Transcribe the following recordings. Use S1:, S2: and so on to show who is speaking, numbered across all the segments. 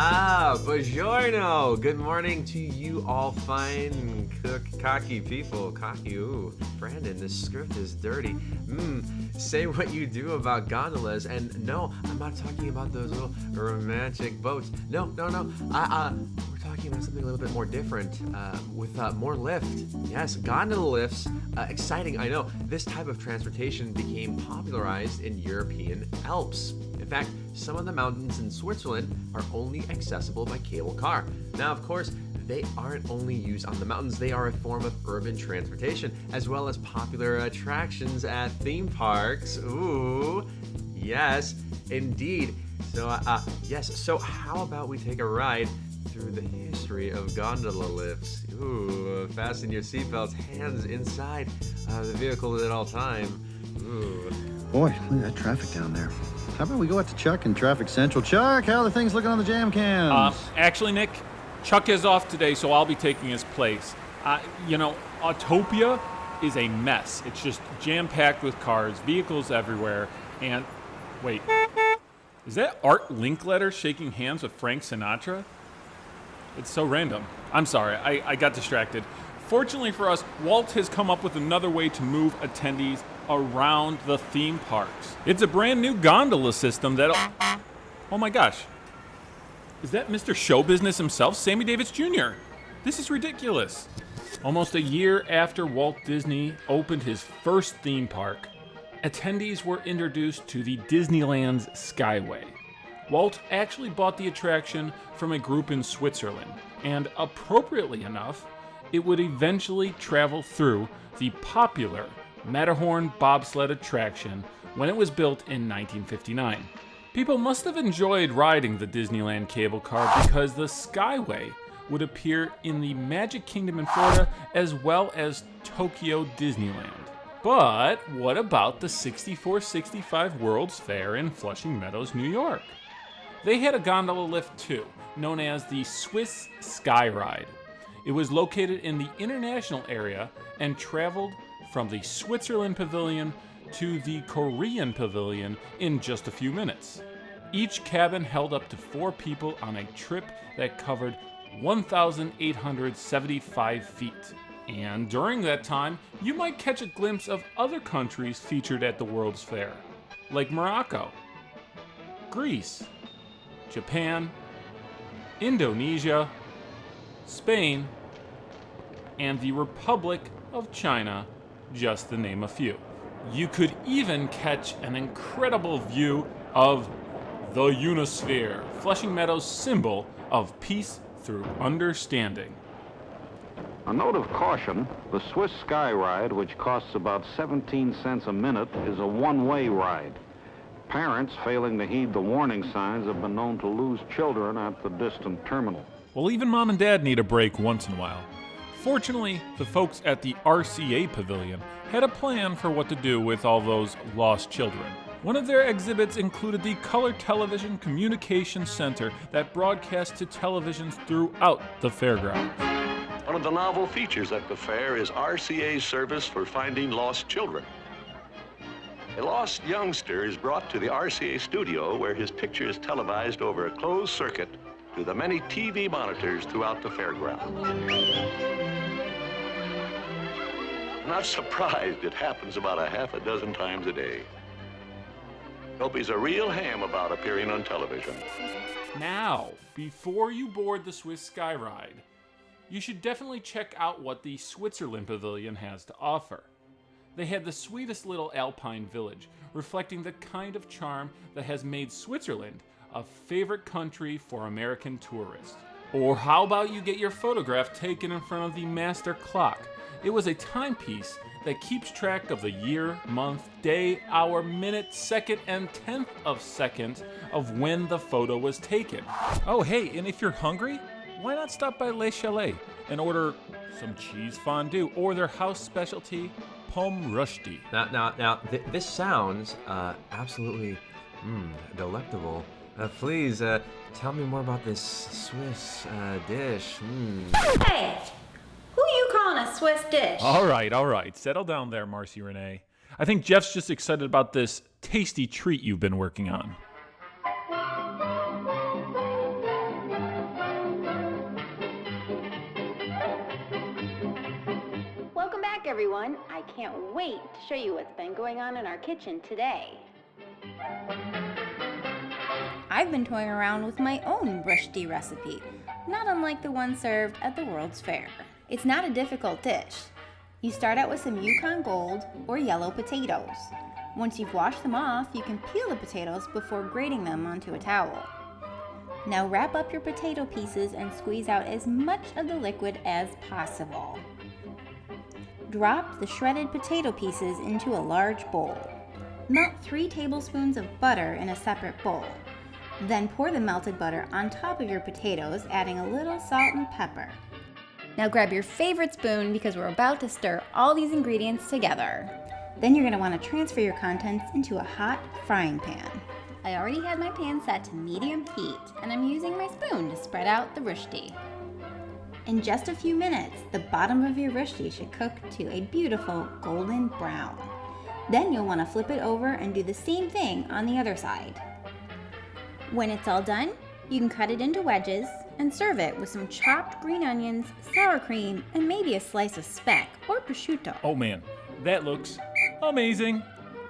S1: Buongiorno. Good morning to you all fine, cocky people. Cocky, ooh. Brandon, this script is dirty. Say what you do about gondolas, and no, I'm not talking about those little romantic boats. No. We're talking about something a little bit more different, with more lift. Yes, gondola lifts. Exciting, I know. This type of transportation became popularized in European Alps. In fact, some of the mountains in Switzerland are only accessible by cable car. Now, of course, they aren't only used on the mountains, they are a form of urban transportation, as well as popular attractions at theme parks. Ooh, yes, indeed. So, so how about we take a ride through the history of gondola lifts? Ooh, fasten your seatbelts, hands inside the vehicle at all time. Ooh.
S2: Boy, look at that traffic down there. How about we go out to Chuck in Traffic Central? Chuck, how are the things looking on the jam cams?
S3: Actually, Nick, Chuck is off today, so I'll be taking his place. Autopia is a mess. It's just jam-packed with cars, vehicles everywhere, and... Wait. Is that Art Linkletter shaking hands with Frank Sinatra? It's so random. I'm sorry, I got distracted. Fortunately for us, Walt has come up with another way to move attendees around the theme parks. It's a brand new gondola system that'll... Oh my gosh. Is that Mr. Show Business himself, Sammy Davis Jr.? This is ridiculous. Almost a year after Walt Disney opened his first theme park, attendees were introduced to the Disneyland's Skyway. Walt actually bought the attraction from a group in Switzerland, and appropriately enough, it would eventually travel through the popular Matterhorn bobsled attraction when it was built in 1959. People must have enjoyed riding the Disneyland cable car because the Skyway would appear in the Magic Kingdom in Florida as well as Tokyo Disneyland. But what about the 6465 World's Fair in Flushing Meadows, New York? They had a gondola lift too, known as the Swiss Sky Ride. It was located in the international area and traveled from the Switzerland Pavilion to the Korean Pavilion in just a few minutes. Each cabin held up to 4 people on a trip that covered 1,875 feet. And during that time, you might catch a glimpse of other countries featured at the World's Fair, like Morocco, Greece, Japan, Indonesia, Spain, and the Republic of China, just to name a few. You could even catch an incredible view of the Unisphere, Flushing Meadows' symbol of peace through understanding.
S4: A note of caution, the Swiss Sky Ride, which costs about 17 cents a minute, is a one-way ride. Parents failing to heed the warning signs have been known to lose children at the distant terminal.
S3: Well, even mom and dad need a break once in a while. Fortunately, the folks at the RCA Pavilion had a plan for what to do with all those lost children. One of their exhibits included the Color Television Communication Center that broadcasts to televisions throughout the fairgrounds.
S5: One of the novel features at the fair is RCA's service for finding lost children. A lost youngster is brought to the RCA studio where his picture is televised over a closed circuit to the many TV monitors throughout the fairground. Not surprised, it happens about a half a dozen times a day. Dopey's a real ham about appearing on television.
S3: Now, before you board the Swiss Sky Ride, you should definitely check out what the Switzerland Pavilion has to offer. They had the sweetest little alpine village, reflecting the kind of charm that has made Switzerland a favorite country for American tourists. Or how about you get your photograph taken in front of the master clock? It was a timepiece that keeps track of the year, month, day, hour, minute, second, and tenth of second of when the photo was taken. Oh hey, and if you're hungry, why not stop by Le Chalet and order some cheese fondue or their house specialty, pomme rusty.
S1: Now, this sounds absolutely delectable. Please tell me more about this Swiss dish.
S6: Hey, who you calling a Swiss dish?
S3: All right. Settle down there, Marcy Renee. I think Jeff's just excited about this tasty treat you've been working on.
S6: everyone. I can't wait to show you what's been going on in our kitchen today. I've been toying around with my own rushdie recipe, not unlike the one served at the World's Fair. It's not a difficult dish. You start out with some Yukon Gold or yellow potatoes. Once you've washed them off, you can peel the potatoes before grating them onto a towel. Now wrap up your potato pieces and squeeze out as much of the liquid as possible. Drop the shredded potato pieces into a large bowl. Melt 3 tablespoons of butter in a separate bowl. Then pour the melted butter on top of your potatoes, adding a little salt and pepper. Now grab your favorite spoon because we're about to stir all these ingredients together. Then you're going to want to transfer your contents into a hot frying pan. I already had my pan set to medium heat, and I'm using my spoon to spread out the rushdie. In just a few minutes, the bottom of your rushdie should cook to a beautiful golden brown. Then you'll want to flip it over and do the same thing on the other side. When it's all done, you can cut it into wedges and serve it with some chopped green onions, sour cream, and maybe a slice of speck or prosciutto.
S3: Oh man, that looks amazing.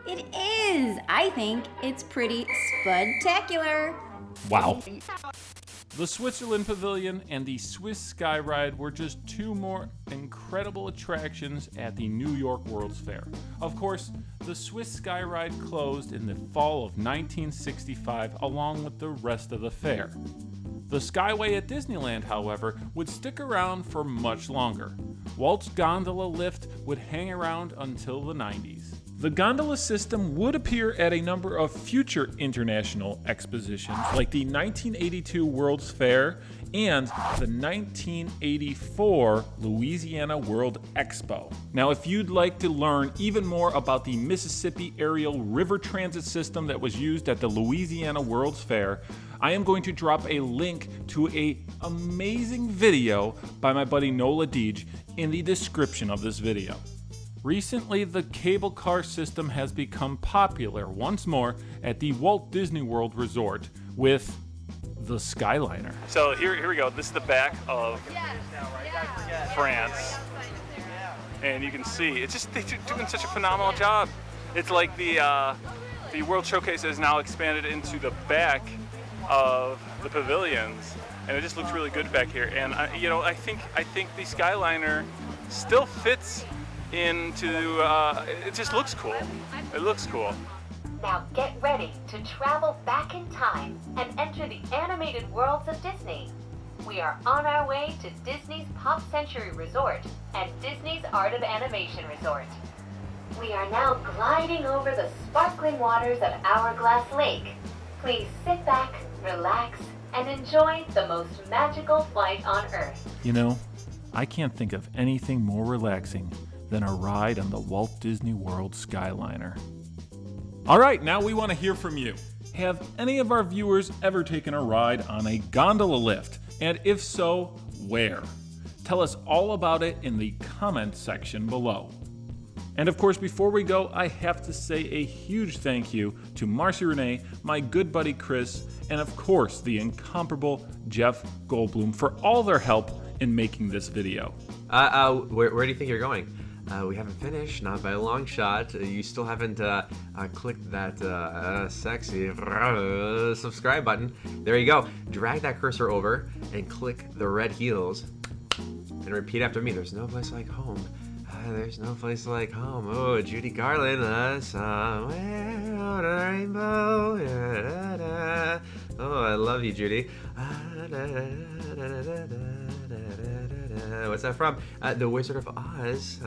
S6: It is! I think it's pretty spectacular.
S3: Wow. The Switzerland Pavilion and the Swiss Sky Ride were just 2 more incredible attractions at the New York World's Fair. Of course, the Swiss Sky Ride closed in the fall of 1965 along with the rest of the fair. The Skyway at Disneyland, however, would stick around for much longer. Walt's gondola lift would hang around until the 90s. The gondola system would appear at a number of future international expositions, like the 1982 World's Fair and the 1984 Louisiana World Expo. Now, if you'd like to learn even more about the Mississippi Aerial River Transit System that was used at the Louisiana World's Fair, I am going to drop a link to an amazing video by my buddy Nola Deej in the description of this video. Recently, the cable car system has become popular once more at the Walt Disney World Resort with the Skyliner. So here we go. This is the back of France. And you can see, it's just, they're doing such a phenomenal job. It's like the World Showcase has now expanded into the back of the pavilions. And it just looks really good back here. And I think the Skyliner still fits into, it just looks cool. It looks cool.
S7: Now get ready to travel back in time and enter the animated worlds of Disney. We are on our way to Disney's Pop Century Resort and Disney's Art of Animation Resort. We are now gliding over the sparkling waters of Hourglass Lake. Please sit back, relax, and enjoy the most magical flight on Earth.
S3: You know, I can't think of anything more relaxing than a ride on the Walt Disney World Skyliner. All right, now we want to hear from you. Have any of our viewers ever taken a ride on a gondola lift? And if so, where? Tell us all about it in the comment section below. And of course, before we go, I have to say a huge thank you to Marcy Renee, my good buddy Chris, and of course, the incomparable Jeff Goldblum for all their help in making this video.
S1: Where do you think you're going? We haven't finished, not by a long shot. You still haven't clicked that sexy subscribe button. There you go. Drag that cursor over and click the red heels and repeat after me. There's no place like home. There's no place like home. Oh, Judy Garland, somewhere on a rainbow. Da, da, da. Oh, I love you, Judy. What's that from? The Wizard of Oz.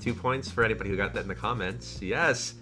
S1: 2 points for anybody who got that in the comments. Yes.